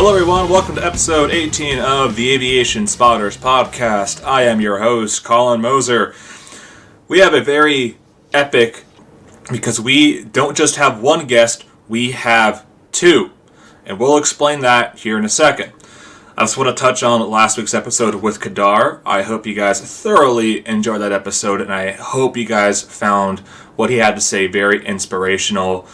Hello everyone, welcome to episode 18 of the Aviation Spotters podcast. I am your host, Colin Moser. We have a very epic, because we don't just have one guest, we have two. And we'll explain that here in a second. I just want to touch on last week's episode with Kadar. I hope you guys thoroughly enjoyed that episode, and I hope you guys found what he had to say very inspirational.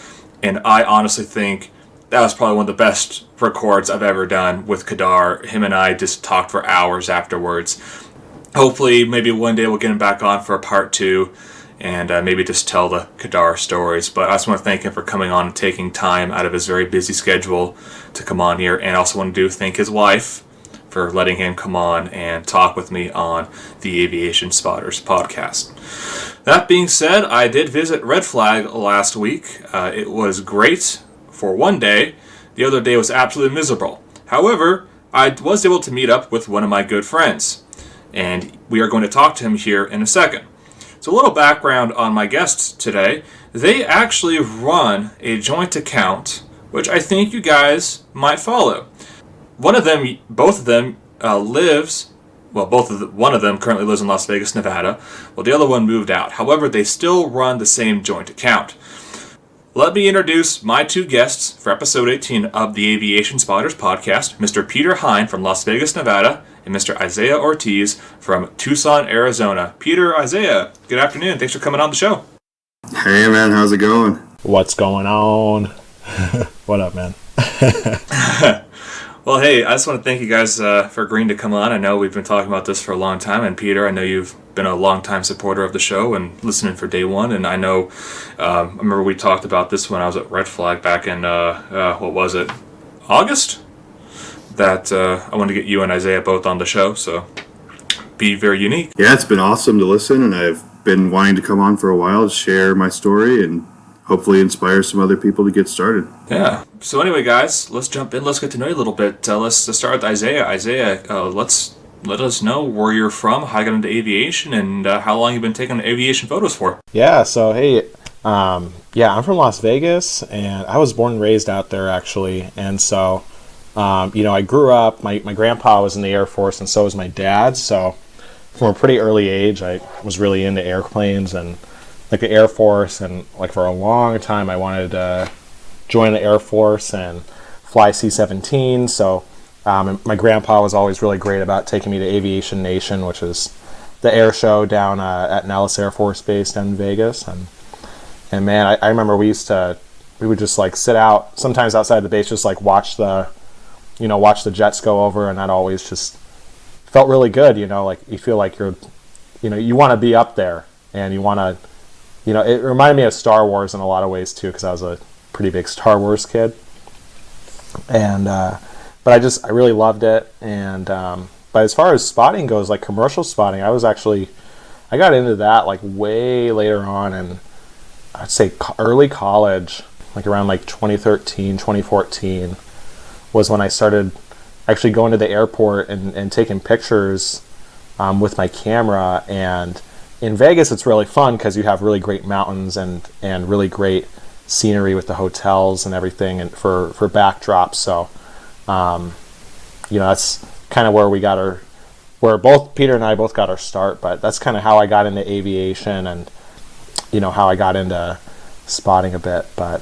And I honestly think that was probably one of the best records I've ever done with Kadar. Him and I just talked for hours afterwards. Hopefully, maybe one day we'll get him back on for a part two and maybe just tell the Kadar stories. But I just want to thank him for coming on and taking time out of his very busy schedule to come on here. And I also want to thank his wife for letting him come on and talk with me on the Aviation Spotters podcast. That being said, I did visit Red Flag last week. It was great for one day. The other day was absolutely miserable. However, I was able to meet up with one of my good friends, and we are going to talk to him here in a second. So a little background on my guests today. They actually run a joint account, which I think you guys might follow. One of them currently lives in Las Vegas, Nevada, while the other one moved out. However, they still run the same joint account. Let me introduce my two guests for episode 18 of the Aviation Spotters podcast, Mr. Peter Hein from Las Vegas, Nevada, and Mr. Isaiah Ortiz from Tucson, Arizona. Peter, Isaiah, good afternoon. Thanks for coming on the show. Hey, man. How's it going? What's going on? What up, man? Well, hey, I just want to thank you guys for agreeing to come on. I know we've been talking about this for a long time, and Peter, I know you've been a long-time supporter of the show and listening for day one, and I know, I remember we talked about this when I was at Red Flag back in, August? That I wanted to get you and Isaiah both on the show, so be very unique. Yeah, it's been awesome to listen, and I've been wanting to come on for a while to share my story and hopefully inspire some other people to get started. Yeah. So anyway, guys, let's jump in. Let's get to know you a little bit. Let's start with Isaiah. Isaiah, let us know where you're from, how you got into aviation, and how long you've been taking aviation photos for. Yeah, so hey, I'm from Las Vegas, and I was born and raised out there, actually. And so, I grew up, my grandpa was in the Air Force, and so was my dad. So from a pretty early age, I was really into airplanes and like the Air Force, and like for a long time I wanted to join the Air Force and fly C-17. So my grandpa was always really great about taking me to Aviation Nation, which is the air show down at Nellis Air Force Base down in Vegas. And man, I remember we would just like sit out sometimes outside the base, just like watch the jets go over, and that always just felt really good. Like you feel like you want to be up there, and you want to. It reminded me of Star Wars in a lot of ways too, because I was a pretty big Star Wars kid, and but I really loved it. And but as far as spotting goes, like commercial spotting, I got into that like way later on, and I'd say early college, like around like 2013, 2014, was when I started actually going to the airport and taking pictures with my camera. And in Vegas, it's really fun because you have really great mountains and really great scenery with the hotels and everything, and for backdrops. So, that's kind of where both Peter and I both got our start. But that's kind of how I got into aviation, and how I got into spotting a bit. But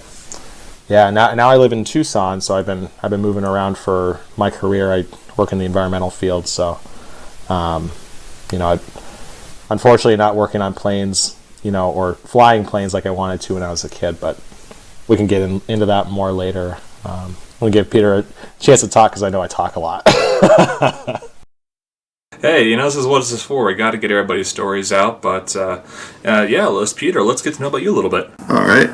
yeah, now I live in Tucson, so I've been moving around for my career. I work in the environmental field, so unfortunately not working on planes, or flying planes like I wanted to when I was a kid, but we can get into that more later. I'm going to give Peter a chance to talk because I know I talk a lot. Hey, this is what this is for. We got to get everybody's stories out, but let's get to know about you a little bit. All right.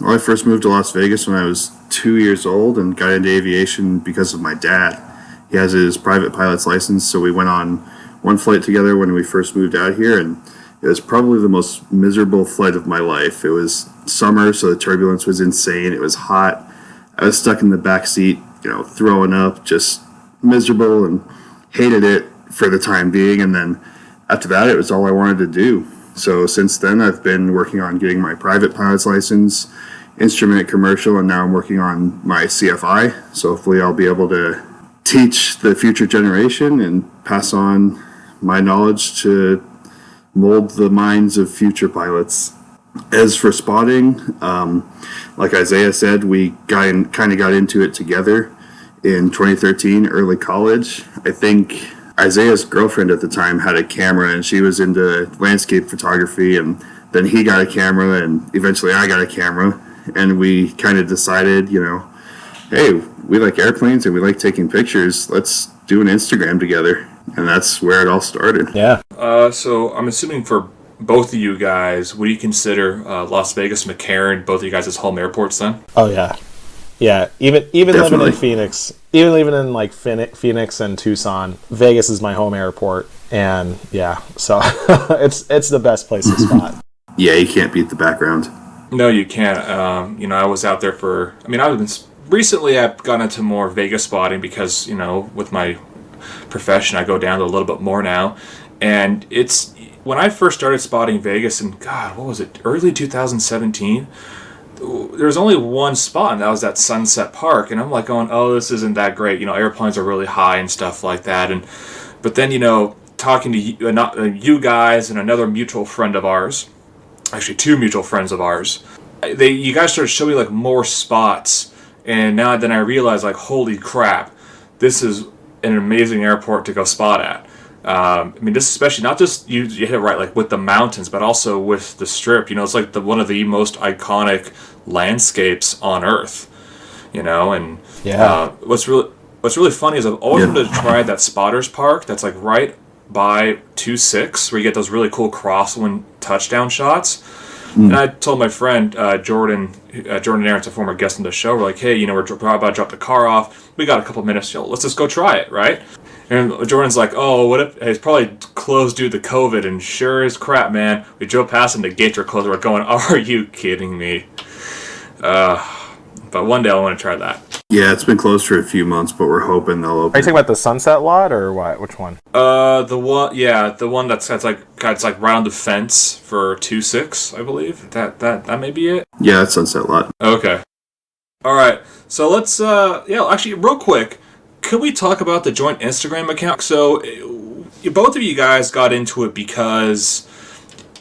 Well, I first moved to Las Vegas when I was 2 years old and got into aviation because of my dad. He has his private pilot's license, so we went on one flight together when we first moved out here, and it was probably the most miserable flight of my life. It was summer, so the turbulence was insane. It was hot. I was stuck in the back seat, throwing up, just miserable, and hated it for the time being. And then after that, it was all I wanted to do. So since then, I've been working on getting my private pilot's license instrument commercial, and now I'm working on my CFI. So hopefully I'll be able to teach the future generation and pass on my knowledge to mold the minds of future pilots. As for spotting, like Isaiah said, we kind of got into it together in 2013, early college. I think Isaiah's girlfriend at the time had a camera, and she was into landscape photography, and then he got a camera, and eventually I got a camera, and we kind of decided, hey, we like airplanes and we like taking pictures. Let's do an Instagram together, and that's where it all started. Yeah. So I'm assuming for both of you guys, would you consider Las Vegas, McCarran, both of you guys as home airports then? Oh yeah, yeah. Even living in Phoenix, even living in like Phoenix and Tucson, Vegas is my home airport, and yeah, so it's the best place to spot. Yeah, you can't beat the background. No, you can't. I was out there recently I've gone into more Vegas spotting because with my profession I go down to a little bit more now, and it's. When I first started spotting Vegas in, what was it, early 2017, there was only one spot, and that was at Sunset Park, and I'm like going, oh, this isn't that great, airplanes are really high and stuff like that, but then, talking to you guys and another mutual friend of ours, actually two mutual friends of ours, you guys started showing me, like, more spots, and then I realized, like, holy crap, this is an amazing airport to go spot at. This especially not just you hit it right, like with the mountains, but also with the Strip. It's like one of the most iconic landscapes on Earth. And yeah. What's really funny is I've always wanted to try that Spotters Park. That's like right by 2-6, where you get those really cool crosswind touchdown shots. And I told my friend Jordan Aaron's a former guest on the show. We're like, hey, we're about to drop the car off. We got a couple minutes. Let's just go try it, right? And Jordan's like, oh, what if it's probably closed due to COVID? And sure as crap, man, we drove past and the gates were closed. We're going, are you kidding me? But one day I want to try that. Yeah, it's been closed for a few months, but we're hoping they'll open. Are you talking about the Sunset lot or what? Which one? The one that's like right on the fence for 2-6, I believe. That may be it. Yeah, it's Sunset lot. Okay. All right. So let's actually real quick. Could we talk about the joint Instagram account? So, both of you guys got into it because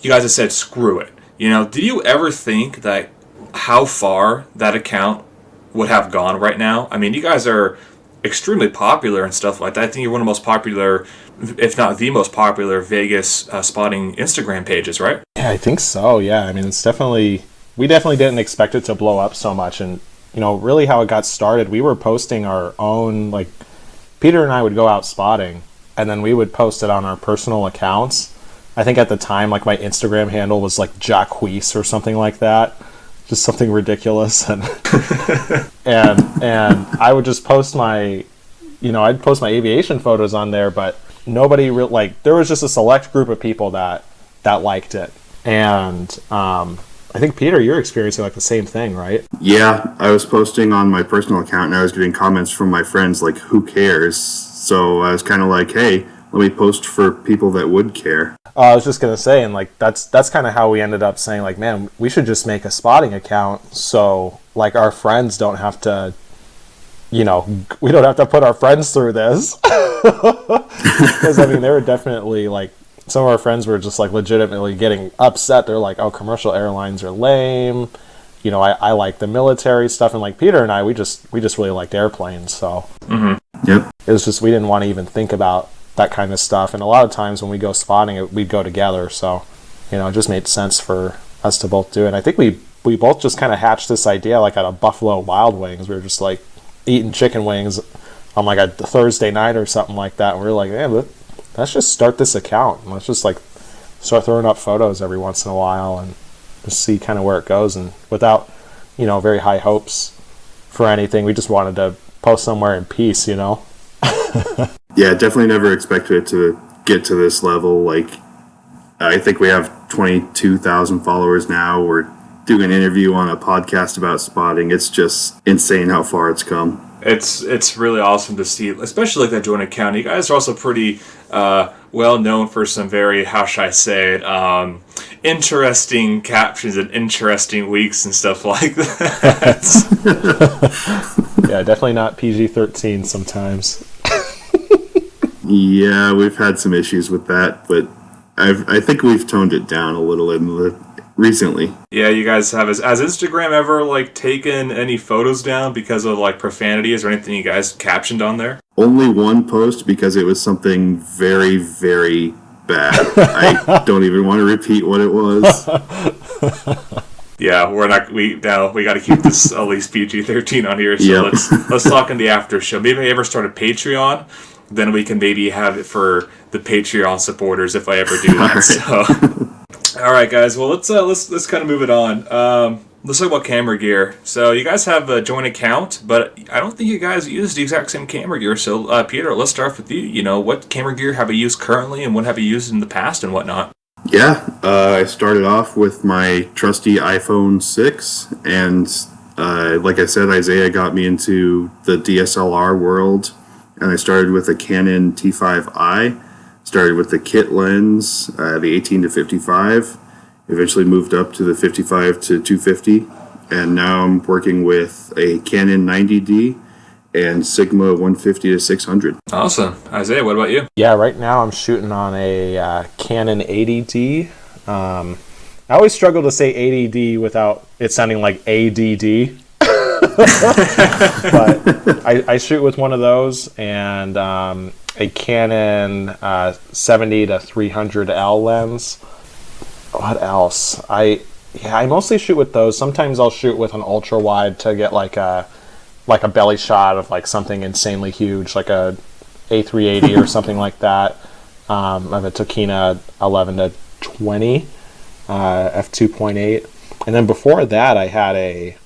you guys have said, screw it. Did you ever think that how far that account would have gone right now? You guys are extremely popular and stuff like that. I think you're one of the most popular, if not the most popular, Vegas spotting Instagram pages, right? Yeah, I think so, yeah. It's definitely... We definitely didn't expect it to blow up so much, and really how it got started, we were posting our own, like, Peter and I would go out spotting, and then we would post it on our personal accounts. I think at the time, like, my Instagram handle was, like, Jacques or something like that. Just something ridiculous. And and I would just post I'd post my aviation photos on there, but nobody there was just a select group of people that liked it. And, I think, Peter, you're experiencing like the same thing, right? Yeah, I was posting on my personal account, and I was getting comments from my friends like, who cares? So I was kind of like, hey, let me post for people that would care. I was just going to say, and like that's kind of how we ended up saying, like, man, we should just make a spotting account so like our friends don't have to, we don't have to put our friends through this. Because, they were definitely like, some of our friends were just like legitimately getting upset. They're like, oh, commercial airlines are lame. I like the military stuff. And like Peter and I, we just really liked airplanes. So Yep. It was just, we didn't want to even think about that kind of stuff. And a lot of times when we go spotting, we'd go together. So, it just made sense for us to both do it. And I think we both just kind of hatched this idea like at a Buffalo Wild Wings. We were just like eating chicken wings on like a Thursday night or something like that. And we were like, man, let's just start this account and let's just like start throwing up photos every once in a while and just see kind of where it goes. And without, very high hopes for anything, we just wanted to post somewhere in peace, Yeah, definitely never expected it to get to this level. Like, I think we have 22,000 followers now. We're doing an interview on a podcast about spotting. It's just insane how far it's come. It's really awesome to see, especially like that joint account. You guys are also pretty well known for some very, how should I say it, interesting captions and interesting weeks and stuff like that. Yeah, definitely not PG-13 sometimes. Yeah, we've had some issues with that, but I think we've toned it down a little recently. Yeah, you guys have. Has Instagram ever like taken any photos down because of like profanities or anything you guys captioned on there? Only one post because it was something very, very bad. I don't even want to repeat what it was. Yeah, we're not. We got to keep this at least PG-13 on here. So Yep. let's talk in the after show. Maybe I ever start a Patreon. Then we can maybe have it for the Patreon supporters if I ever do that. So, all right, guys. Well, let's kind of move it on. Let's talk about camera gear. So you guys have a joint account, but I don't think you guys use the exact same camera gear. So Peter, let's start with you. You know, what camera gear have you used currently, and what have you used in the past, and whatnot? Yeah, I started off with my trusty iPhone 6, and like I said, Isaiah got me into the DSLR world, and I started with a Canon T5i, started with the kit lens, the 18 to 55, eventually moved up to the 55 to 250, and now I'm working with a Canon 90D and Sigma 150 to 600. Awesome. Isaiah, what about you? Yeah, right now I'm shooting on a Canon 80D. I always struggle to say 80D without it sounding like ADD. But I shoot with one of those and a Canon 70 to 300L lens. What else? I mostly shoot with those. Sometimes I'll shoot with an ultra wide to get like a belly shot of like something insanely huge, like a A380 or something like that. I have a Tokina 11 to 20 f2.8, and then before that I had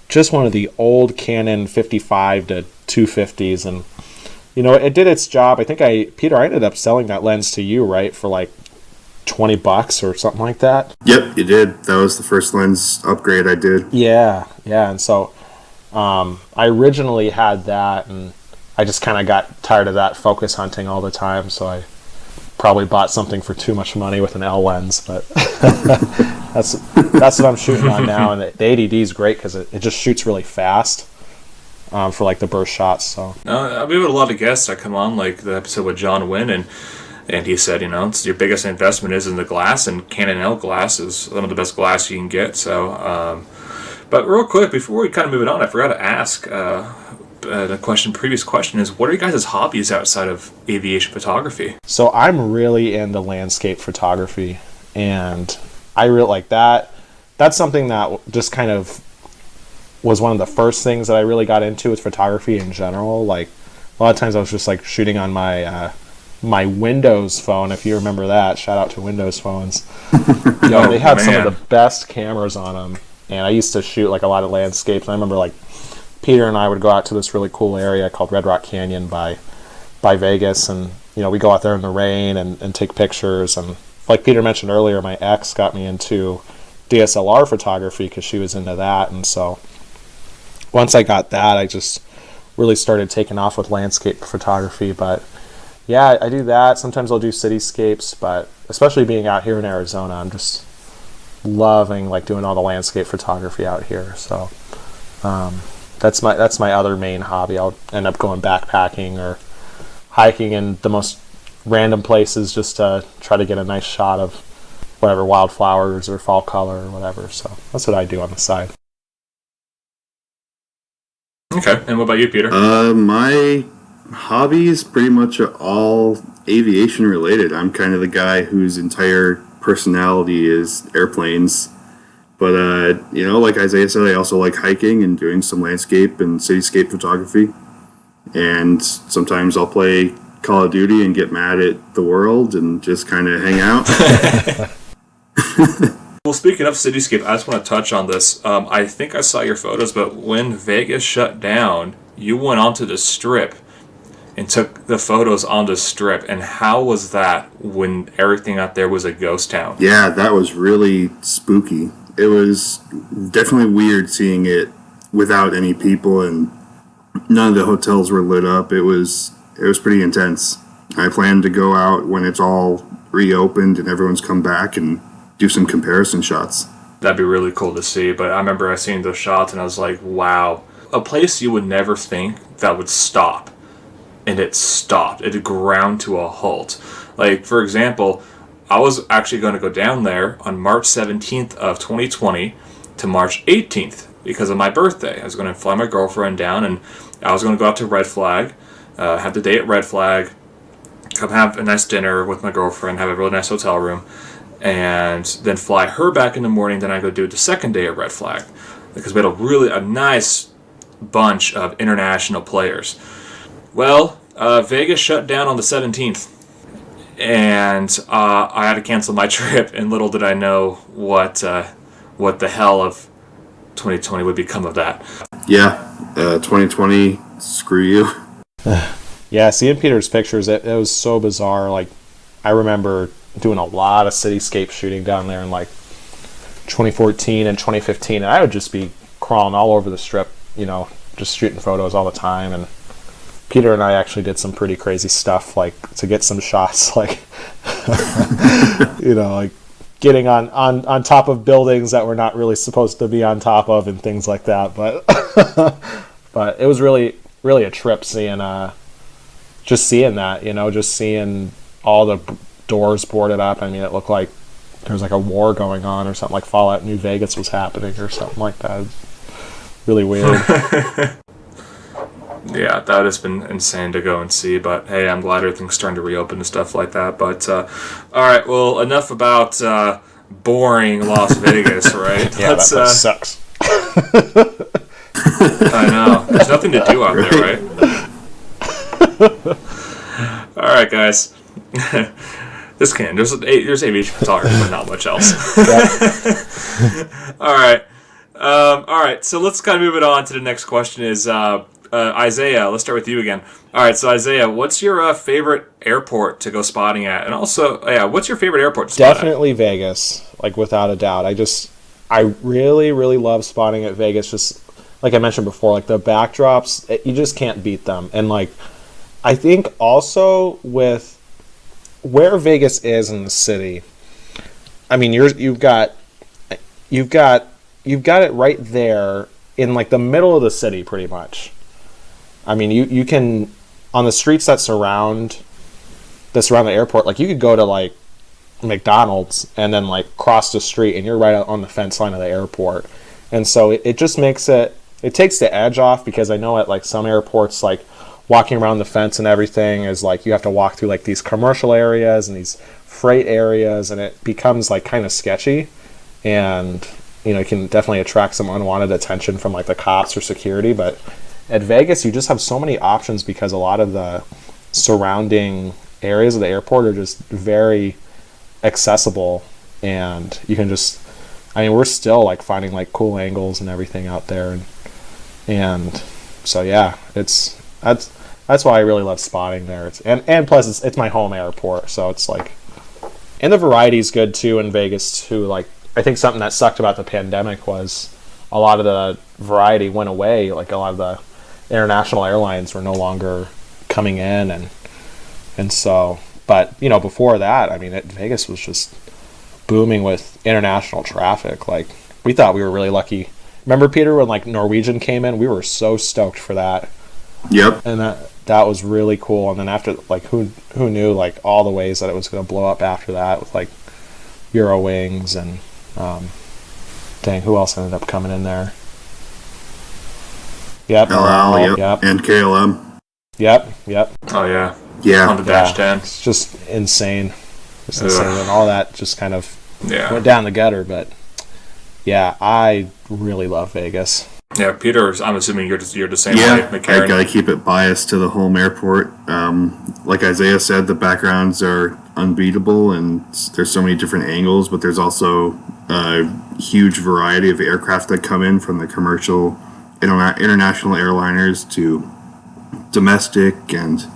just one of the old Canon 55 to 250s, and you know it did its job. I think Peter, I ended up selling that lens to you, right, for like $20 or something like that. Yep, you did. That was the first lens upgrade I did. Yeah, and so I originally had that, and I just kind of got tired of that focus hunting all the time, so I probably bought something for too much money with an L lens, but that's what I'm shooting on now, and the ADD is great because it just shoots really fast for like the burst shots. So We have a lot of guests that come on, like the episode with John Wynn, and he said, you know, it's your biggest investment is in the glass, and Canon L glass is some of the best glass you can get. So, but real quick, before we kind of move it on, I forgot to ask the previous question is, what are you guys' hobbies outside of aviation photography? So I'm really into landscape photography, and I really like that. That's something that just kind of was one of the first things that I really got into with photography in general. Like a lot of times I was just like shooting on my my Windows phone, if you remember that. Shout out to Windows phones. They had some of the best cameras on them, and I used to shoot like a lot of landscapes. And I remember like Peter and I would go out to this really cool area called Red Rock Canyon by Vegas, and you know we go out there in the rain and take pictures. And like Peter mentioned earlier, my ex got me into DSLR photography because she was into that, and so once I got that, I just really started taking off with landscape photography. But yeah, I do that. Sometimes I'll do cityscapes, but especially being out here in Arizona, I'm just loving like doing all the landscape photography out here. So that's my other main hobby. I'll end up going backpacking or hiking in the most random places just to try to get a nice shot of whatever wildflowers or fall color or whatever. So that's what I do on the side. Okay, and what about you, Peter? My hobbies pretty much are all aviation related. I'm kind of the guy whose entire personality is airplanes. But, you know, like Isaiah said, I also like hiking and doing some landscape and cityscape photography. And sometimes I'll play Call of Duty and get mad at the world and just kind of hang out. Well, speaking of cityscape, I just want to touch on this. I think I saw your photos, but when Vegas shut down, you went onto the Strip and took the photos on the Strip. And how was that when everything out there was a ghost town? Yeah, that was really spooky. It was definitely weird seeing it without any people, and none of the hotels were lit up. It was pretty intense. I plan to go out when it's all reopened and everyone's come back and do some comparison shots. That'd be really cool to see. But I remember I seen those shots and I was like, wow, a place you would never think that would stop. And it stopped. It ground to a halt. Like, for example, I was actually going to go down there on March 17th of 2020 to March 18th because of my birthday. I was going to fly my girlfriend down, and I was going to go out to Red Flag, have the day at Red Flag, come have a nice dinner with my girlfriend, have a really nice hotel room, and then fly her back in the morning. Then I go do the second day at Red Flag because we had a nice bunch of international players. Well, Vegas shut down on the 17th. And I had to cancel my trip, and little did I know what the hell of 2020 would become of that. Yeah, 2020, screw you. Yeah, seeing Peter's pictures, it was so bizarre. Like, I remember doing a lot of cityscape shooting down there in, like, 2014 and 2015, and I would just be crawling all over the strip, just shooting photos all the time, and Peter and I actually did some pretty crazy stuff, like to get some shots, like like getting on top of buildings that we're not really supposed to be on top of and things like that. But but it was really a trip seeing that, just seeing all the doors boarded up. I mean, it looked like there was like a war going on or something, like Fallout New Vegas was happening or something like that. Really weird. Yeah, that has been insane to go and see, but hey, I'm glad everything's starting to reopen and stuff like that. But all right, well, enough about boring Las Vegas, right? Yeah, that place sucks. I know. There's nothing to do out there, right? All right, guys. There's aviation photography, but not much else. All right. All right, so let's kind of move it on to the next question is... Isaiah, let's start with you again. All right, so Isaiah, what's your favorite airport to go spotting at? And also, what's your favorite airport to spot Definitely Vegas, like without a doubt. I really, really love spotting at Vegas. Just like I mentioned before, like the backdrops, you just can't beat them. And like, I think also with where Vegas is in the city, I mean, you've got it right there in like the middle of the city, pretty much. I mean, you can, on the streets that surround the airport, like you could go to like McDonald's and then like cross the street and you're right on the fence line of the airport. And so it just makes it takes the edge off, because I know at like some airports, like walking around the fence and everything is like you have to walk through like these commercial areas and these freight areas, and it becomes like kind of sketchy, and it can definitely attract some unwanted attention from like the cops or security. But at Vegas, you just have so many options because a lot of the surrounding areas of the airport are just very accessible, and you can just, I mean, we're still like finding like cool angles and everything out there, and so yeah, that's why I really love spotting there. And plus it's my home airport, so it's like, and the variety is good too in Vegas too. Like, I think something that sucked about the pandemic was a lot of the variety went away. Like a lot of the international airlines were no longer coming in, and so, but before that, I mean, Vegas was just booming with international traffic. Like, we thought we were really lucky. Remember, Peter, when like Norwegian came in, we were so stoked for that. Yep. And that was really cool. And then after, like, who knew like all the ways that it was going to blow up after that with like Eurowings and who else ended up coming in there? Yep. Yep. And KLM. Yep. Oh, yeah. Yeah. On the Dash 10. It's just insane. And all that just kind of went down the gutter. But yeah, I really love Vegas. Yeah, Peter, I'm assuming you're the same way, McCarran. I gotta keep it biased to the home airport. Like Isaiah said, the backgrounds are unbeatable, and there's so many different angles, but there's also a huge variety of aircraft that come in, from the commercial international airliners to domestic, and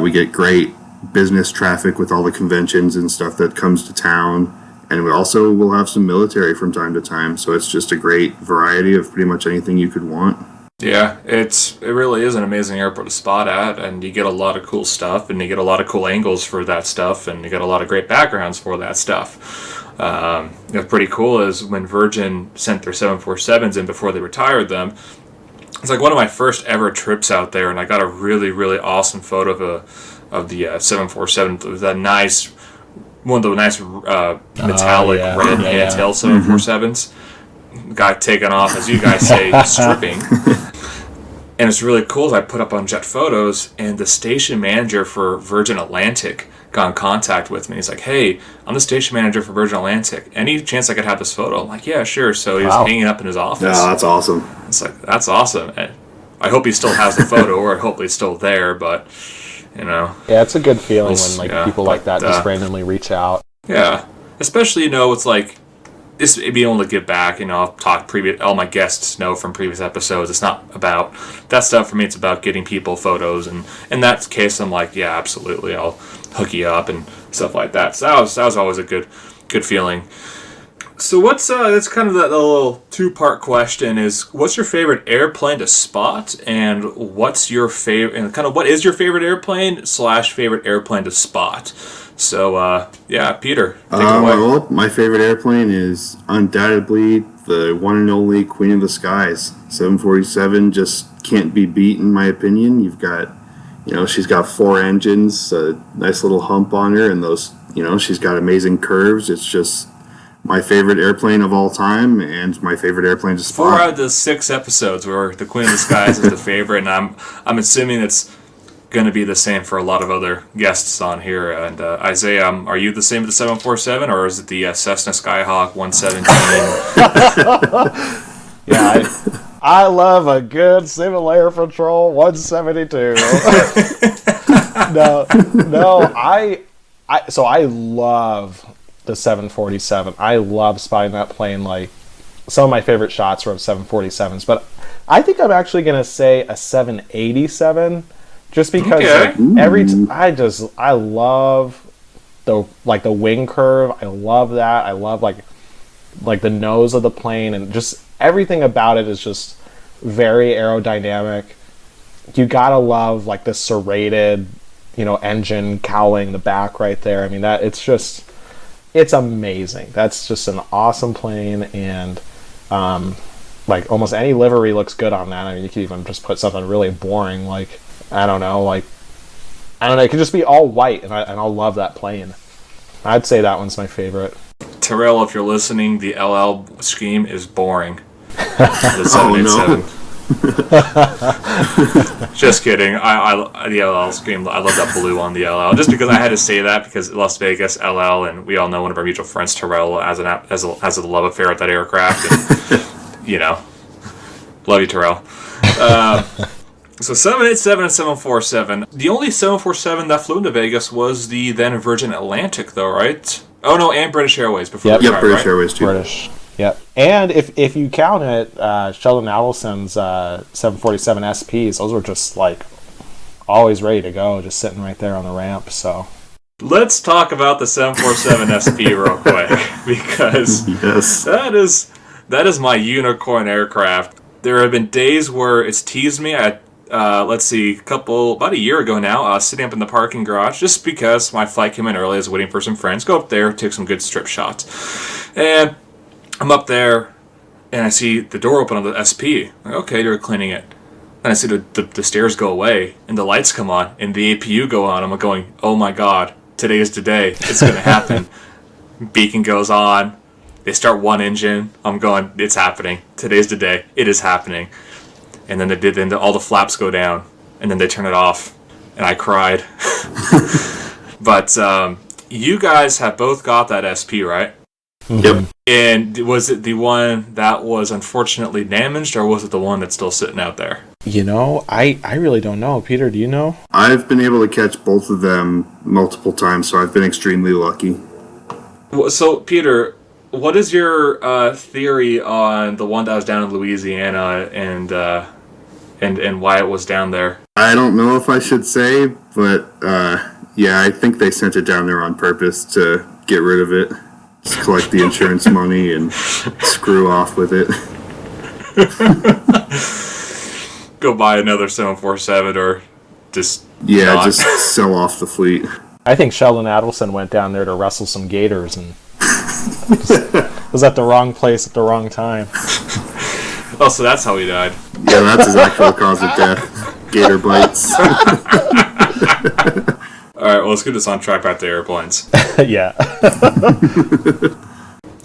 we get great business traffic with all the conventions and stuff that comes to town. And we also will have some military from time to time, so it's just a great variety of pretty much anything you could want. Yeah, it really is an amazing airport to spot at, and you get a lot of cool stuff, and you get a lot of cool angles for that stuff, and you get a lot of great backgrounds for that stuff. What's pretty cool is when Virgin sent their 747s in before they retired them. It's like one of my first ever trips out there, and I got a really, really awesome photo of the 747 with that nice, one of the nice metallic red tail 747s. Guy taking off, as you guys say, stripping. And it's really cool. I put up on Jet Photos, and the station manager for Virgin Atlantic got in contact with me. He's like, "Hey, I'm the station manager for Virgin Atlantic. Any chance I could have this photo?" I'm like, "Yeah, sure." So he was hanging up in his office. Yeah, that's awesome. It's like, that's awesome. And I hope he still has the photo, or I hope it's still there. But yeah, it's a good feeling when people like that just randomly reach out. Yeah, especially it's like. This being able to give back, I'll talk all my guests know from previous episodes. It's not about that stuff for me. It's about getting people photos, and in that case, I'm like, yeah, absolutely, I'll hook you up and stuff like that. So that was always a good feeling. So that's kind of that little two-part question is, what's your favorite airplane to spot, and what's your favorite, and kind of what is your favorite airplane / favorite airplane to spot? So, Peter, take it away. Well, my favorite airplane is undoubtedly the one and only Queen of the Skies. 747 just can't be beat, in my opinion. You've got, she's got 4 engines, a nice little hump on her, and those, she's got amazing curves. It's just my favorite airplane of all time, and my favorite airplane to spot. 4 out of the 6 episodes where the Queen of the Skies is the favorite, and I'm assuming it's going to be the same for a lot of other guests on here. And Isaiah, are you the same with the 747, or is it the Cessna Skyhawk 117? Yeah, I love a good Civil Air Patrol 172. No, I love the 747. I love spotting that plane. Like, some of my favorite shots were of 747s, but I think I'm actually going to say a 787. Just because I love the wing curve. I love that. I love like the nose of the plane, and just everything about it is just very aerodynamic. You gotta love the serrated, engine cowling the back right there. I mean, it's amazing. That's just an awesome plane, and almost any livery looks good on that. I mean, you could even just put something really boring I don't know, it could just be all white, and I'll love that plane. I'd say that one's my favorite. Terrell, if you're listening, the LL scheme is boring. The 787. Just kidding. The LL scheme, I love that blue on the LL. Just because I had to say that, because Las Vegas, LL, and we all know one of our mutual friends, Terrell, has a love affair with that aircraft. And, love you, Terrell. So 787 and 747. The only 747 that flew into Vegas was the then Virgin Atlantic, though, right? Oh no, and British Airways before. Yep, British Airways too. British. Yep. And if you count it, Sheldon Adelson's 747 SPs, those were just always ready to go, just sitting right there on the ramp. So let's talk about the 747 SP real quick, because yes, that is my unicorn aircraft. There have been days where it's teased me. About a year ago now, sitting up in the parking garage, just because my flight came in early, I was waiting for some friends, go up there, take some good strip shots. And I'm up there, and I see the door open on the SP. I'm like, okay, they're cleaning it. And I see the stairs go away, and the lights come on, and the APU go on. I'm going, oh my god, today is the day. It's going to happen. Beacon goes on. They start one engine. I'm going, it's happening. Today's the day. It is happening. And then all the flaps go down, and then they turn it off, and I cried. But you guys have both got that SP, right? Yep. And was it the one that was unfortunately damaged, or was it the one that's still sitting out there? I really don't know. Peter, do you know? I've been able to catch both of them multiple times, so I've been extremely lucky. So, Peter, what is your theory on the one that was down in Louisiana and why it was down there? I don't know if I should say, but I think they sent it down there on purpose to get rid of it, just collect the insurance money and screw off with it. go buy another 747 or just not. just sell off the fleet. I think Sheldon Adelson went down there to wrestle some gators and was at the wrong place at the wrong time. Oh, so that's how he died. Yeah, that's his actual cause of death. Gator bites. All right, well, let's get this on track back to airplanes. Yeah.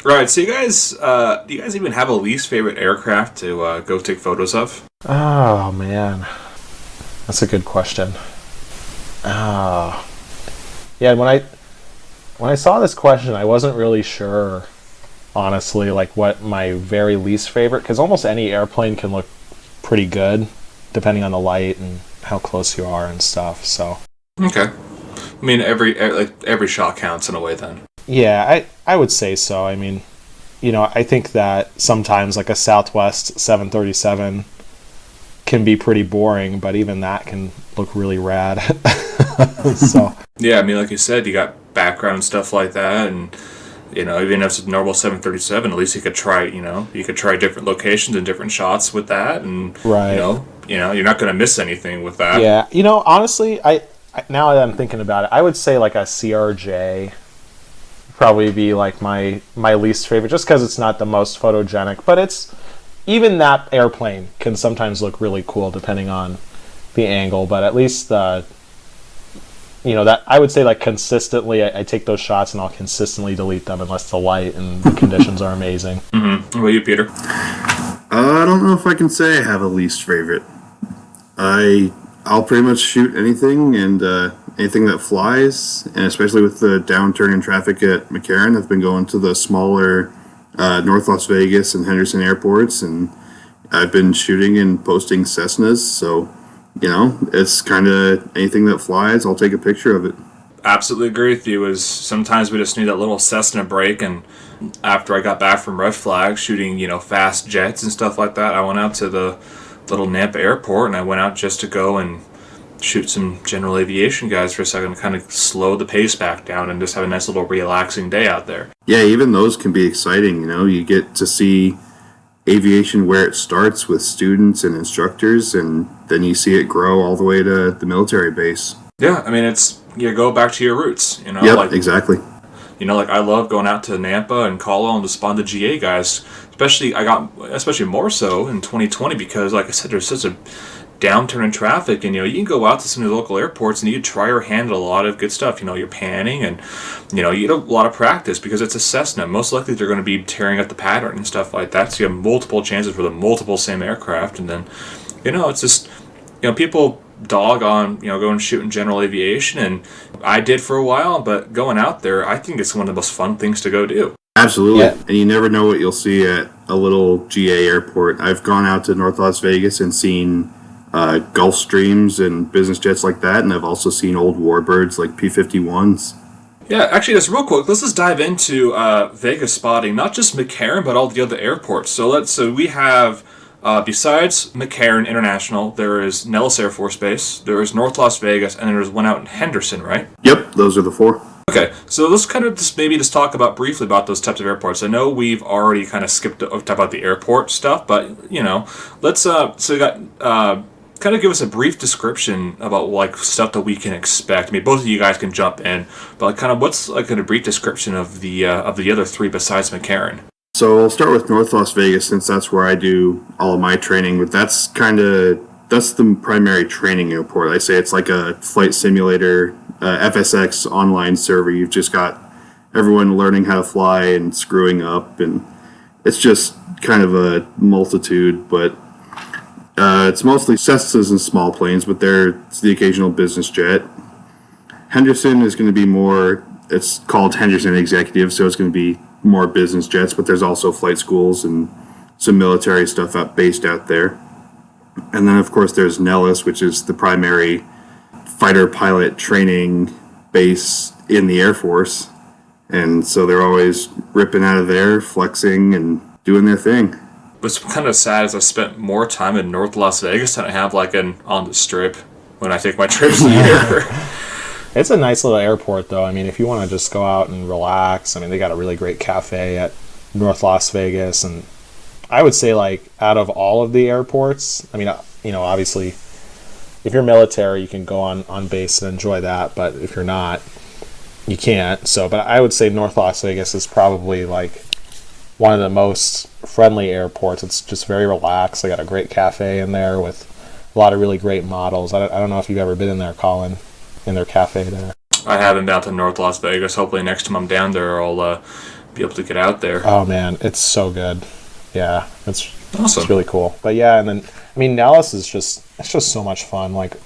All right, so you guys, do you guys even have a least favorite aircraft to go take photos of? Oh, man. That's a good question. Yeah, when I saw this question, I wasn't really sure, honestly, like what my very least favorite, because almost any airplane can look pretty good, depending on the light and how close you are and stuff, so. Okay. I mean, every shot counts in a way then. Yeah, I would say so. I mean, I think that sometimes like a Southwest 737 can be pretty boring, but even that can look really rad. So yeah, I mean, like you said, you got background and stuff like that, and even if it's a normal 737, at least you could try different locations and different shots with that, and right. You're not going to miss anything with that. Yeah, honestly, I now that I'm thinking about it, I would say like a CRJ probably be like my least favorite, just because it's not the most photogenic, but it's even that airplane can sometimes look really cool depending on the angle, but at least that I would say like consistently I take those shots and I'll consistently delete them unless the light and the conditions are amazing. Mm-hmm. What about you, Peter? I don't know if I can say I have a least favorite. I'll pretty much shoot anything and anything that flies, and especially with the downturn in traffic at McCarran, I've been going to the smaller North Las Vegas and Henderson airports, and I've been shooting and posting Cessnas, so it's kind of anything that flies, I'll take a picture of it. Absolutely agree with you. Is sometimes we just need that little Cessna break, and after I got back from Red Flag shooting fast jets and stuff like that, I went out to the little Nampa airport, and I went out just to go and shoot some general aviation guys for a second, kind of slow the pace back down and just have a nice little relaxing day out there. Yeah, even those can be exciting. You get to see aviation where it starts with students and instructors, and then you see it grow all the way to the military base. Yeah, I mean, it's you go back to your roots. Yep, exactly. Like I love going out to Nampa and Caldwell and to spawn the GA guys. Especially more so in 2020 because, like I said, there's such a downturn in traffic, and you can go out to some of the local airports and you can try your hand at a lot of good stuff. You're panning, and you get a lot of practice because it's a Cessna. Most likely they're going to be tearing up the pattern and stuff like that, so you have multiple chances for the multiple same aircraft. And then it's just people dog on going shooting general aviation, and I did for a while, but going out there, I think it's one of the most fun things to go do. Absolutely. Yeah. And you never know what you'll see at a little GA airport. I've gone out to North Las Vegas and seen Gulfstreams and business jets like that, and I've also seen old warbirds like P-51s. Yeah, actually, just real quick, let's just dive into Vegas spotting, not just McCarran, but all the other airports. So we have, besides McCarran International, there is Nellis Air Force Base, there is North Las Vegas, and there's one out in Henderson, right? Yep, those are the four. Okay, so let's kind of just talk briefly about those types of airports. I know we've already kind of skipped to talk about the airport stuff, but let's so you got kind of give us a brief description about like stuff that we can expect. I mean, both of you guys can jump in, but like, kind of what's like a brief description of the other three besides McCarran. So I'll start with North Las Vegas since that's where I do all of my training. But that's the primary training airport. I say it's like a flight simulator, FSX online server. You've just got everyone learning how to fly and screwing up, and it's just kind of a multitude. But it's mostly Cessnas and small planes, but it's the occasional business jet. Henderson is going to be more. It's called Henderson Executive, so it's going to be more business jets, but there's also flight schools and some military stuff based out there. And then, of course, there's Nellis, which is the primary fighter pilot training base in the Air Force. And so they're always ripping out of there, flexing, and doing their thing. What's kind of sad is I spent more time in North Las Vegas than I have like on the Strip when I take my trips here. It's a nice little airport, though. I mean, if you want to just go out and relax, I mean, they got a really great cafe at North Las Vegas. And I would say, like, out of all of the airports, I mean, obviously, if you're military, you can go on base and enjoy that, but if you're not, you can't. So, but I would say North Las Vegas is probably like one of the most friendly airports. It's just very relaxed. They got a great cafe in there with a lot of really great models. I don't know if you've ever been in there, Colin, in their cafe there. I haven't been out to North Las Vegas. Hopefully next time I'm down there, I'll be able to get out there. Oh man, it's so good. Yeah, it's awesome. It's really cool. But yeah, and then Nellis is just so much fun. Like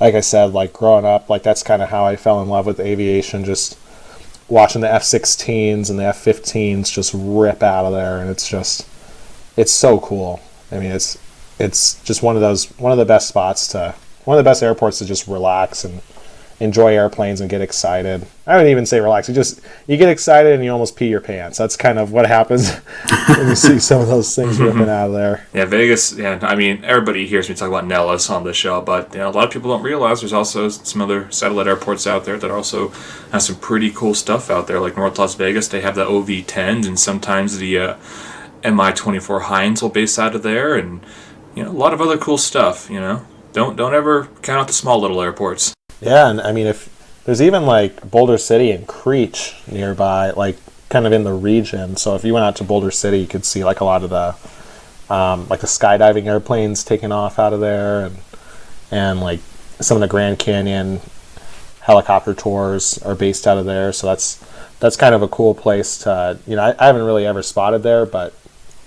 I said, like growing up, like that's kind of how I fell in love with aviation. Just watching the F-16s and the F-15s just rip out of there, and it's so cool. I mean, it's just one of the best airports to just relax and enjoy airplanes and get excited. I wouldn't even say relax. You get excited and you almost pee your pants. That's kind of what happens when you see some of those things ripping out of there. Yeah, Vegas. Yeah, I mean, everybody hears me talk about Nellis on the show, but a lot of people don't realize there's also some other satellite airports out there that also have some pretty cool stuff out there. Like North Las Vegas, they have the OV-10s, and sometimes the Mi-24 Heinz will base out of there, and a lot of other cool stuff. Don't ever count out the small little airports. Yeah, and I mean, if there's even like Boulder City and Creech nearby, like kind of in the region. So if you went out to Boulder City, you could see like a lot of the like the skydiving airplanes taking off out of there, and like some of the Grand Canyon helicopter tours are based out of there. So that's kind of a cool place to I haven't really ever spotted there, but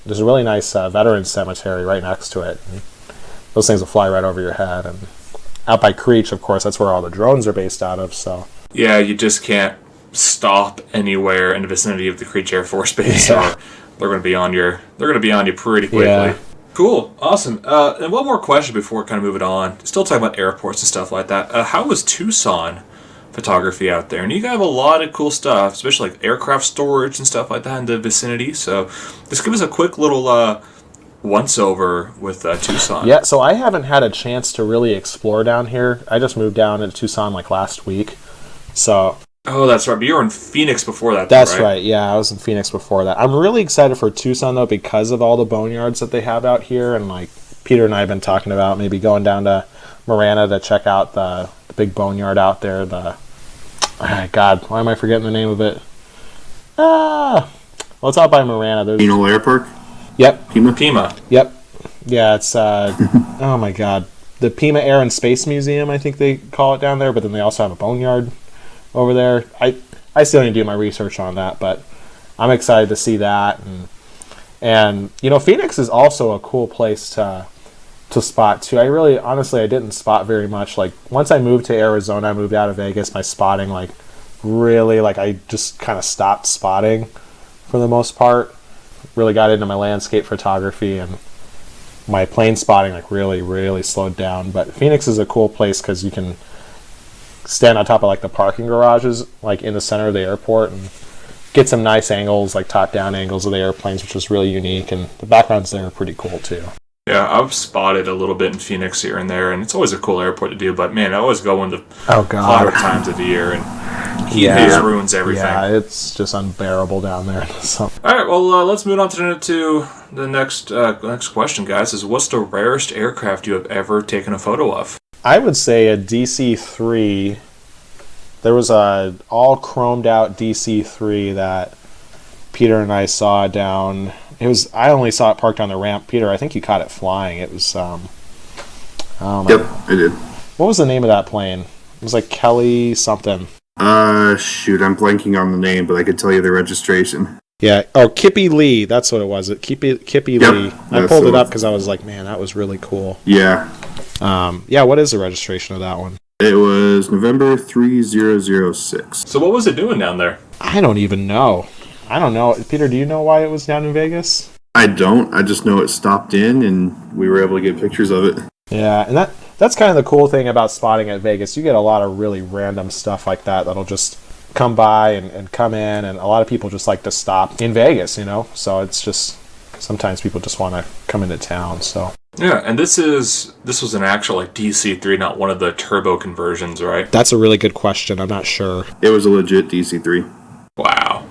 there's a really nice veterans cemetery right next to it. And those things will fly right over your head. And out by Creech, of course, that's where all the drones are based out of. So yeah, you just can't stop anywhere in the vicinity of the Creech Air Force Base, or they're going to be on you. They're going to be on you pretty quickly. Yeah. Cool, awesome. And one more question before kind of moving on. Still talking about airports and stuff like that. How was Tucson photography out there? And you have a lot of cool stuff, especially like aircraft storage and stuff like that in the vicinity. So just give us a quick little once over with Tucson. Yeah, so I haven't had a chance to really explore down here. I just moved down to Tucson like last week. So oh, that's right. But you were in Phoenix before that. That's right. Yeah, I was in Phoenix before that. I'm really excited for Tucson though because of all the boneyards that they have out here, and like Peter and I have been talking about maybe going down to Marana to check out the big boneyard out there. God, why am I forgetting the name of it? Well, it's out by Marana. There's Penal Air Park? Yep. Pima. Yep. Yeah, it's oh my God, the Pima Air and Space Museum, I think they call it down there. But then they also have a boneyard over there. I still need to do my research on that, but I'm excited to see that. And Phoenix is also a cool place to spot too. I didn't spot very much. Like once I moved to Arizona, I moved out of Vegas, my spotting I just kind of stopped spotting for the most part. Really got into my landscape photography, and my plane spotting really slowed down. But Phoenix is a cool place because you can stand on top of like the parking garages like in the center of the airport and get some nice angles, like top down angles of the airplanes, which is really unique, and the backgrounds there are pretty cool too. Yeah, I've spotted a little bit in Phoenix here and there, and it's always a cool airport to do, but man, I always go into hotter times of the year, and heat just ruins everything. Yeah, it's just unbearable down there in the summer. Alright, well, let's move on to the next question, guys, is what's the rarest aircraft you have ever taken a photo of? I would say a DC-3. There was a all chromed out DC-3 that Peter and I saw down. I only saw it parked on the ramp. Peter, I think you caught it flying. It was Yep, I did. What was the name of that plane? It was like Kelly something. Shoot, I'm blanking on the name, but I could tell you the registration. Yeah. Oh, Kippy Lee. That's what it was. Kippy Lee. I pulled it up because I was like, man, that was really cool. Yeah. Yeah, what is the registration of that one? It was November 3006. So what was it doing down there? I don't even know. I don't know. Peter, do you know why it was down in Vegas? I don't. I just know it stopped in, and we were able to get pictures of it. Yeah, and that's kind of the cool thing about spotting at Vegas. You get a lot of really random stuff like that that'll just come by and come in, and a lot of people just like to stop in Vegas, So it's just sometimes people just want to come into town. So yeah, and this was an actual like DC-3, not one of the turbo conversions, right? That's a really good question. I'm not sure. It was a legit DC-3. Wow.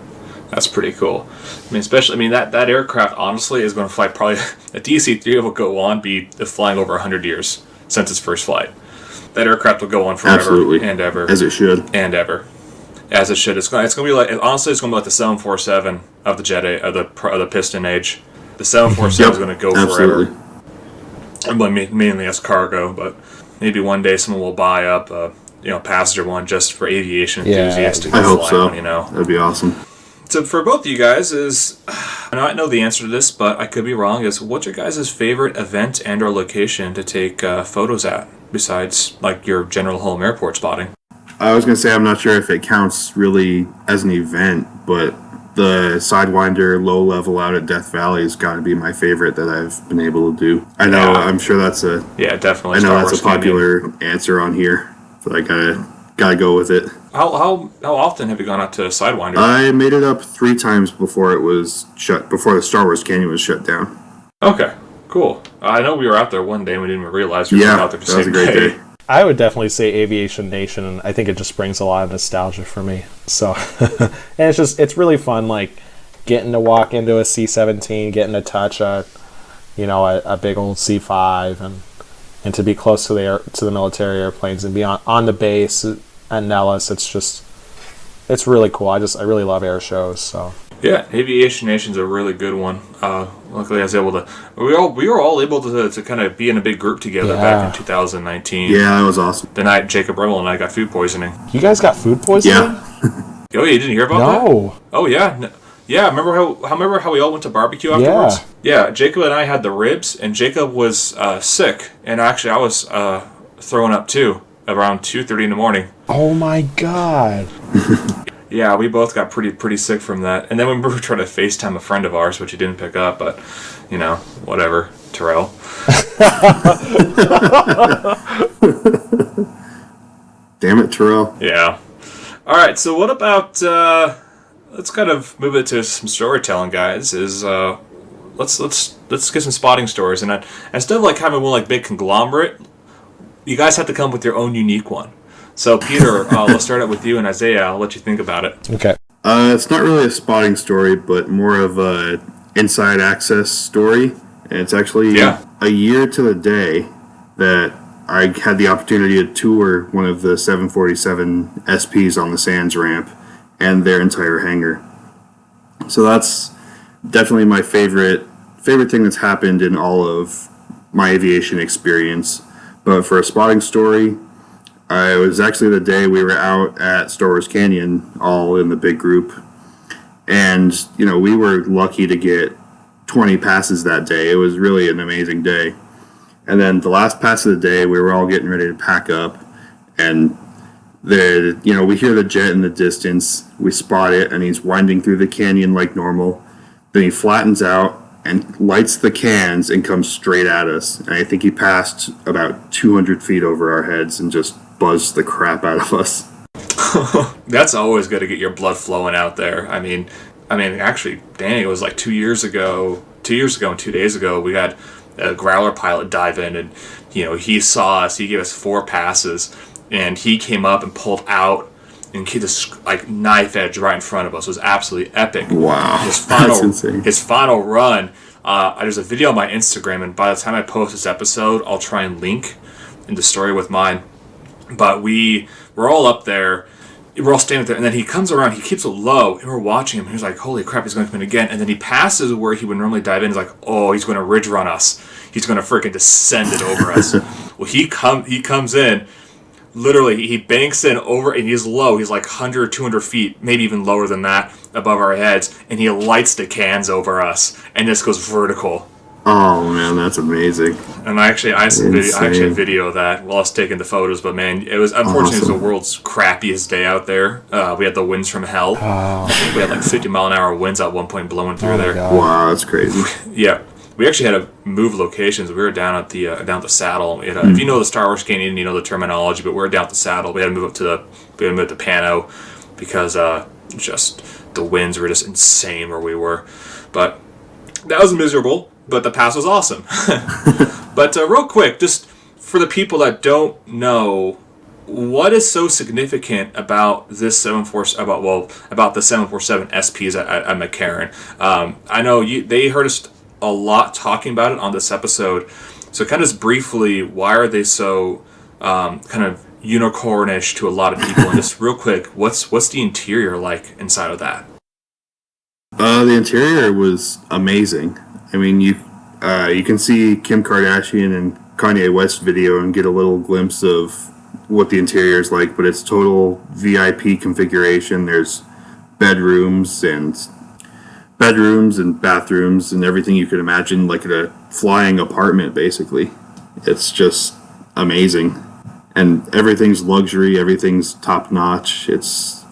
That's pretty cool. I mean, especially, that aircraft honestly is going to fly probably, a DC-3 will go on, be flying over 100 years since its first flight. That aircraft will go on forever. Absolutely. And ever. As it should. And ever. As it should. It's going to be like, honestly, it's going to be like the 747 of the jet age, of the piston age. The 747 is going to go absolutely. forever. Well, mainly as cargo, but maybe one day someone will buy up a passenger one just for aviation enthusiasts to go I hope fly so. on, That'd be awesome. So for both of you guys I know the answer to this, but I could be wrong, is what's your guys' favorite event and or location to take photos at, besides like your general home airport spotting? I was going to say I'm not sure if it counts really as an event, but the Sidewinder low level out at Death Valley has got to be my favorite that I've been able to do. I know, I'm sure that's definitely. I know that's a popular answer on here, but I gotta go with it. How often have you gone out to Sidewinder? I made it up 3 times before it was shut, before the Star Wars Canyon was shut down. Okay, cool. I know we were out there one day and we didn't even realize we were out there the same day. That was a great day. I would definitely say Aviation Nation, and I think it just brings a lot of nostalgia for me. So, and it's really fun, like getting to walk into a C-17, getting to touch a big old C-5, and to be close to the military airplanes and be on the base at Nellis. It's really cool. I really love air shows. So. Yeah, Aviation Nation's a really good one. Luckily, I was able to. We were all able to kind of be in a big group together back in 2019. Yeah, that was awesome. The night Jacob Rimmel and I got food poisoning. You guys got food poisoning? Yeah. Oh, you didn't hear about that? No. Oh yeah, yeah. Remember how we all went to barbecue afterwards? Yeah. Jacob and I had the ribs, and Jacob was sick, and actually I was throwing up too around 2:30 in the morning. Oh my god. Yeah, we both got pretty sick from that. And then we were trying to FaceTime a friend of ours, which he didn't pick up, but, whatever. Terrell. Damn it, Terrell. Yeah. All right, so what about, let's kind of move it to some storytelling, guys, let's get some spotting stories. And instead of like having one like big conglomerate, you guys have to come up with your own unique one. So, Peter, let's start out with you, and Isaiah, I'll let you think about it. Okay. It's not really a spotting story, but more of a inside access story. And it's actually a year to the day that I had the opportunity to tour one of the 747 SPs on the Sands ramp and their entire hangar. So that's definitely my favorite thing that's happened in all of my aviation experience. But for a spotting story, it was actually the day we were out at Star Wars Canyon, all in the big group. And, we were lucky to get 20 passes that day. It was really an amazing day. And then the last pass of the day, we were all getting ready to pack up. And, we hear the jet in the distance. We spot it, and he's winding through the canyon like normal. Then he flattens out and lights the cans and comes straight at us. And I think he passed about 200 feet over our heads and just buzzed the crap out of us. That's always good to get your blood flowing out there. I mean, actually, dang, it was like 2 years ago and 2 days ago, we had a Growler pilot dive in, and he saw us. He gave us 4 passes, and he came up and pulled out and he just like knife edge right in front of us. It was absolutely epic. Wow, that's insane. His final run. There's a video on my Instagram, and by the time I post this episode, I'll try and link in the story with mine. But we're all up there. We're all standing there, and then he comes around. He keeps it low, and we're watching him. He's like, "Holy crap, he's going to come in again!" And then he passes where he would normally dive in. He's like, "Oh, he's going to ridge run us. He's going to freaking descend it over us." Well, he comes in. Literally, he banks in over, and he's low. He's like 100, 200 feet, maybe even lower than that, above our heads, and he lights the cans over us, and this goes vertical. Oh man, that's amazing! And I actually video of that while I was taking the photos. But man, it was unfortunately It was the world's crappiest day out there. We had the winds from hell. Oh. We had like 50-mile-an-hour winds at one point blowing through there. God. Wow, that's crazy. Yeah, we actually had to move locations. We were down at the saddle. If you know the Star Wars Canyon, you know the terminology. But we were down at the saddle. We had to move up to Pano because just the winds were just insane where we were. But that was miserable. But the pass was awesome. But real quick, just for the people that don't know what is so significant about this about the 747 SPs at McCarran? I know they heard us a lot talking about it on this episode. So kind of just briefly, why are they so kind of unicornish to a lot of people? And just real quick, what's the interior like inside of that? The interior was amazing. I mean, you can see Kim Kardashian and Kanye West video and get a little glimpse of what the interior is like, but it's total VIP configuration. There's bedrooms and bathrooms and everything you could imagine, like a flying apartment, basically. It's just amazing. And everything's luxury, everything's top notch. It's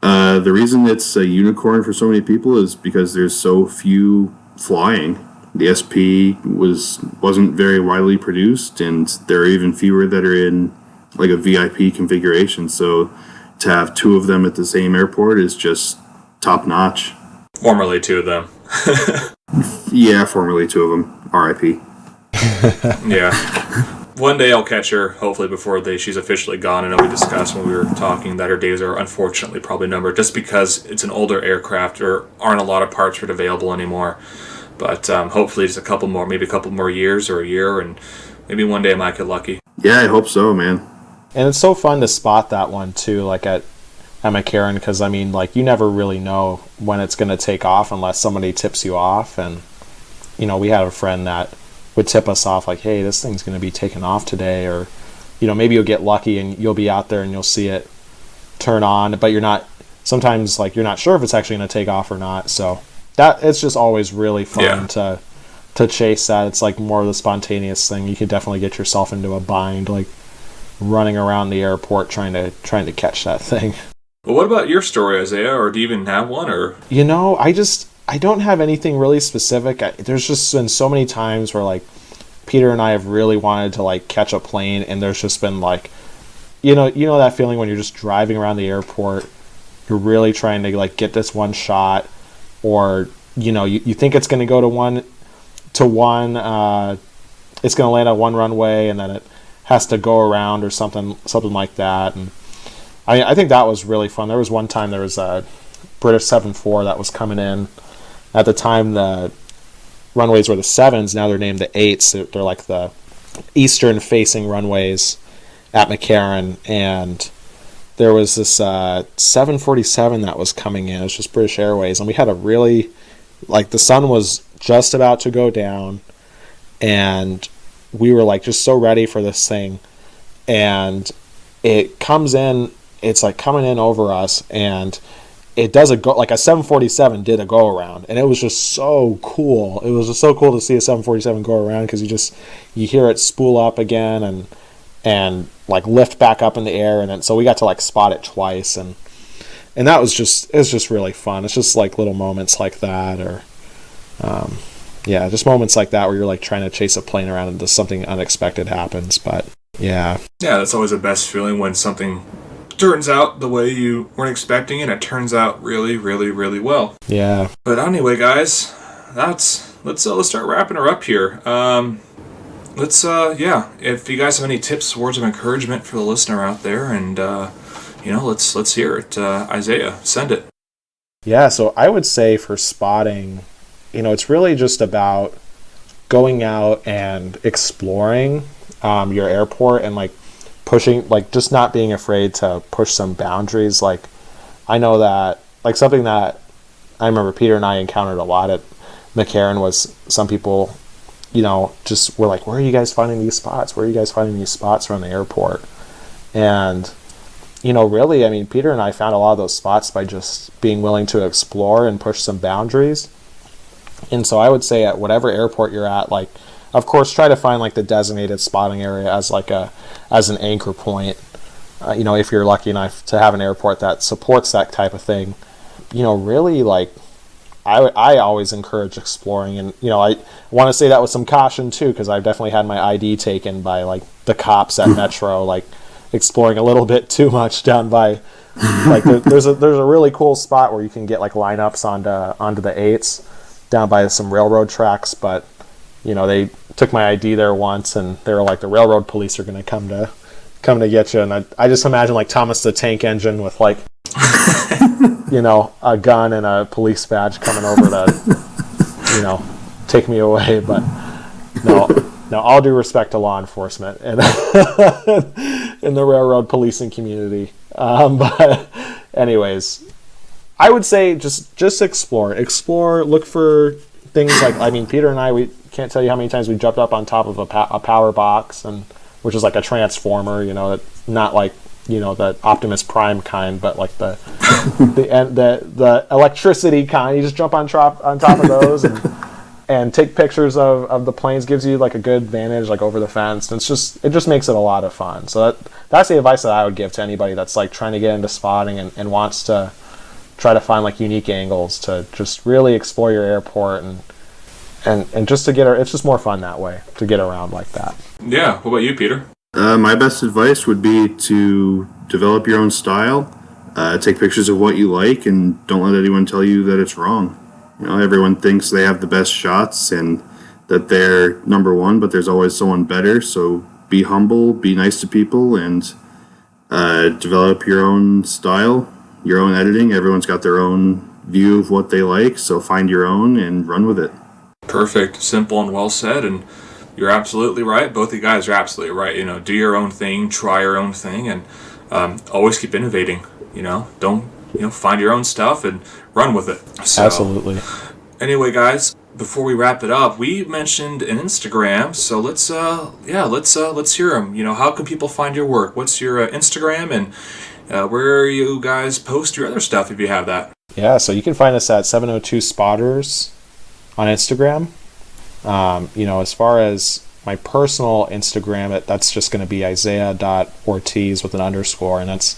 the reason it's a unicorn for so many people is because there's so few flying. The SP wasn't very widely produced, and there are even fewer that are in like a VIP configuration. So to have two of them at the same airport is just top notch. Formerly two of them. Yeah, formerly two of them. RIP. Yeah. One day I'll catch her, hopefully before she's officially gone. I know we discussed when we were talking that her days are unfortunately probably numbered just because it's an older aircraft or aren't a lot of parts for it available anymore. But hopefully just maybe a couple more years or a year, and maybe one day I might get lucky. Yeah, I hope so, man. And it's so fun to spot that one too, like at McCarran, because I mean, like, you never really know when it's going to take off unless somebody tips you off. And you know, we had a friend that would tip us off, like, hey, this thing's going to be taking off today, or you know, maybe you'll get lucky and you'll be out there and you'll see it turn on, but you're not sure if it's actually going to take off or not. So that it's just always really fun to chase that. It's like more of the spontaneous thing. You can definitely get yourself into a bind, like running around the airport trying to catch that thing. Well, what about your story, Isaiah? Or do you even have one? Or you know, I don't have anything really specific. There's just been so many times where like Peter and I have really wanted to like catch a plane, and there's just been like, you know that feeling when you're just driving around the airport, you're really trying to like get this one shot, or you know, you think it's going to go to one, it's going to land on one runway, and then it has to go around or something like that. And I think that was really fun. There was one time there was a British 7-4 that was coming in. At the time, the runways were the 7s. Now they're named the 8s. They're like the eastern-facing runways at McCarran. And there was this 747 that was coming in. It was just British Airways. And we had a really... Like, the sun was just about to go down. And we were, like, just so ready for this thing. And it comes in... It's, like, coming in over us. And... it does like a 747 did a go around, and it was just so cool. It was just so cool to see a 747 go around, because you hear it spool up again and like lift back up in the air, and then so we got to like spot it twice, and that was it's just really fun. It's just like little moments like that, or just moments like that where you're like trying to chase a plane around and something unexpected happens. But yeah, that's always the best feeling when something turns out the way you weren't expecting it. It turns out really, really, really well. Yeah. But anyway, guys, let's start wrapping her up here. If you guys have any tips, words of encouragement for the listener out there, and let's hear it. Isaiah, send it. Yeah. So I would say for spotting, it's really just about going out and exploring your airport, and like pushing, like just not being afraid to push some boundaries. Like I know that like something that I remember Peter and I encountered a lot at McCarran was some people, just were like, where are you guys finding these spots? Where are you guys finding these spots around the airport? And, really, I mean, Peter and I found a lot of those spots by just being willing to explore and push some boundaries. And so I would say at whatever airport you're at, like, of course, try to find like the designated spotting area as an anchor point. If you're lucky enough to have an airport that supports that type of thing, really like I always encourage exploring, and I want to say that with some caution too, because I've definitely had my ID taken by like the cops at Metro, like exploring a little bit too much down by like there's a really cool spot where you can get like lineups onto the 8s down by some railroad tracks, but they took my ID there once, and they were like, the railroad police are going to come to coming to get you. And I just imagine like Thomas the Tank Engine with like, a gun and a police badge coming over to, take me away. But no, all due respect to law enforcement and in the railroad policing community. But anyways, I would say just explore, look for things like, Peter and I, we can't tell you how many times we jumped up on top of a power box, and which is like a transformer, not like, the Optimus Prime kind, but like the electricity kind. You just jump on top of those and take pictures of the planes. Gives you like a good vantage, like over the fence. And it just makes it a lot of fun. So that's the advice that I would give to anybody that's like trying to get into spotting and wants to try to find like unique angles to just really explore your airport and just to it's just more fun that way to get around like that. Yeah. What about you, Peter? My best advice would be to develop your own style, take pictures of what you like, and don't let anyone tell you that it's wrong. Everyone thinks they have the best shots and that they're number one, but there's always someone better. So be humble, be nice to people, and develop your own style, your own editing. Everyone's got their own view of what they like, so find your own and run with it. Perfect. Simple and well said, and you're absolutely right. Both of you guys are absolutely right. Do your own thing, try your own thing, and always keep innovating. Don't find your own stuff and run with it. So, absolutely. Anyway, guys, before we wrap it up, we mentioned an Instagram, so let's hear them. How can people find your work? What's your Instagram, and where you guys post your other stuff if you have that? Yeah, so you can find us at 702 Spotters on Instagram. As far as my personal Instagram, that's just going to be Isaiah.Ortiz with an underscore, and that's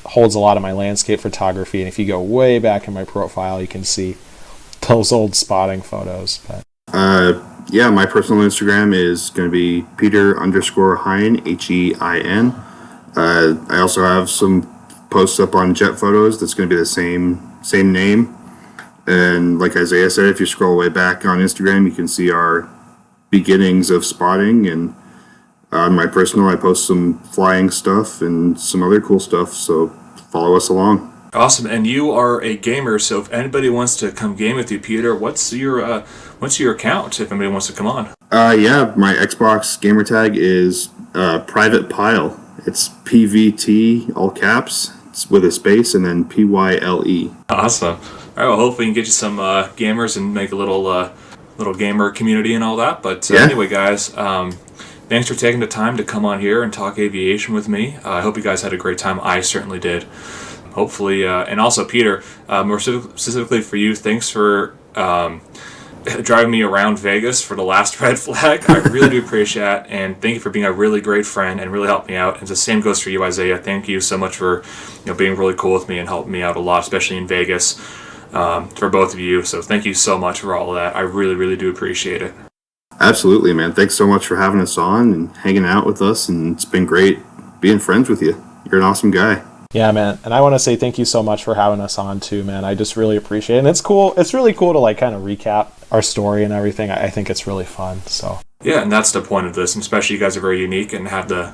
holds a lot of my landscape photography. And if you go way back in my profile, you can see those old spotting photos. But my personal Instagram is going to be Peter_Hein, Hein. I also have some posts up on Jet Photos that's going to be the same name. And like Isaiah said, if you scroll way back on Instagram, you can see our beginnings of spotting. And on my personal, I post some flying stuff and some other cool stuff. So follow us along. Awesome. And you are a gamer, so if anybody wants to come game with you, Peter, what's your account if anybody wants to come on? My Xbox gamer tag is Private Pile. It's PVT, all caps, it's with a space, and then PYLE. Awesome. All right, well, hopefully we can get you some gamers and make a little gamer community and all that. But Anyway, guys, thanks for taking the time to come on here and talk aviation with me. I hope you guys had a great time. I certainly did. Hopefully, and also Peter, more specifically for you, thanks for driving me around Vegas for the last red flag. I really do appreciate it, and thank you for being a really great friend and really helped me out. And the same goes for you, Isaiah. Thank you so much for being really cool with me and helping me out a lot, especially in Vegas, for both of you. So thank you so much for all of that. I really, really do appreciate it. Absolutely, man. Thanks so much for having us on and hanging out with us, and it's been great being friends with you. You're an awesome guy. Yeah, man. And I want to say thank you so much for having us on too, man. I just really appreciate it. And it's cool. It's really cool to like kind of recap our story and everything. I think it's really fun. So yeah, and that's the point of this. And especially you guys are very unique and have the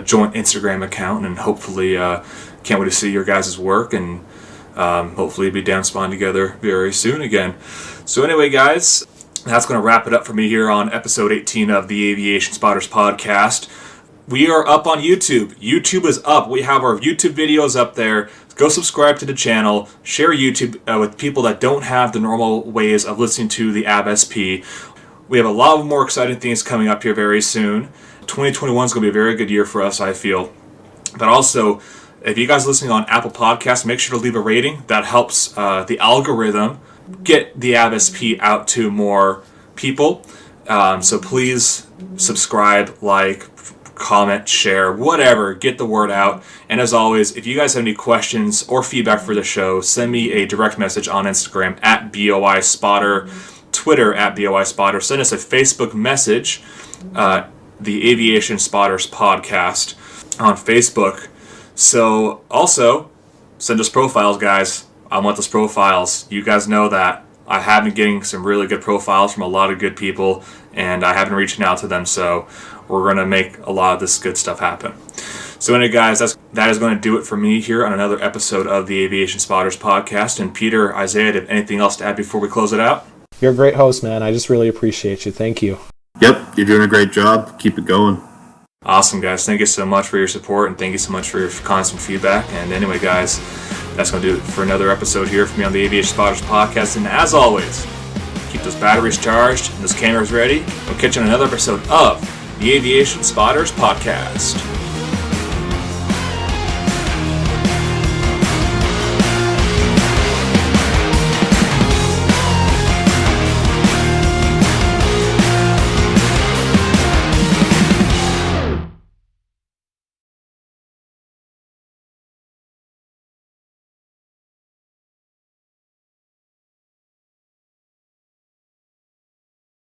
joint Instagram account, and hopefully can't wait to see your guys' work, and hopefully be down spawn together very soon again. So anyway, guys, that's going to wrap it up for me here on episode 18 of the Aviation Spotters podcast. We are up on YouTube. YouTube is up. We have our YouTube videos up there. Go subscribe to the channel. Share YouTube with people that don't have the normal ways of listening to the AvSP. We have a lot of more exciting things coming up here very soon. 2021 is going to be a very good year for us, I feel. But also, if you guys are listening on Apple Podcasts, make sure to leave a rating. That helps the algorithm get the AvSP out to more people. So please subscribe, like, comment, share, whatever, get the word out. And as always, if you guys have any questions or feedback for the show, send me a direct message on Instagram at BOISpotter, Twitter at BOISpotter. Send us a Facebook message, the Aviation Spotters podcast on Facebook. So also, send us profiles, guys. I want those profiles. You guys know that. I have been getting some really good profiles from a lot of good people, and I have been reaching out to them. So we're going to make a lot of this good stuff happen. So anyway, guys, that is going to do it for me here on another episode of the Aviation Spotters podcast. And Peter, Isaiah, do you have anything else to add before we close it out? You're a great host, man. I just really appreciate you. Thank you. Yep, you're doing a great job. Keep it going. Awesome, guys. Thank you so much for your support, and thank you so much for your constant feedback. And anyway, guys, that's going to do it for another episode here from me on the Aviation Spotters podcast. And as always, keep those batteries charged and those cameras ready. We'll catch you on another episode of the Aviation Spotters podcast.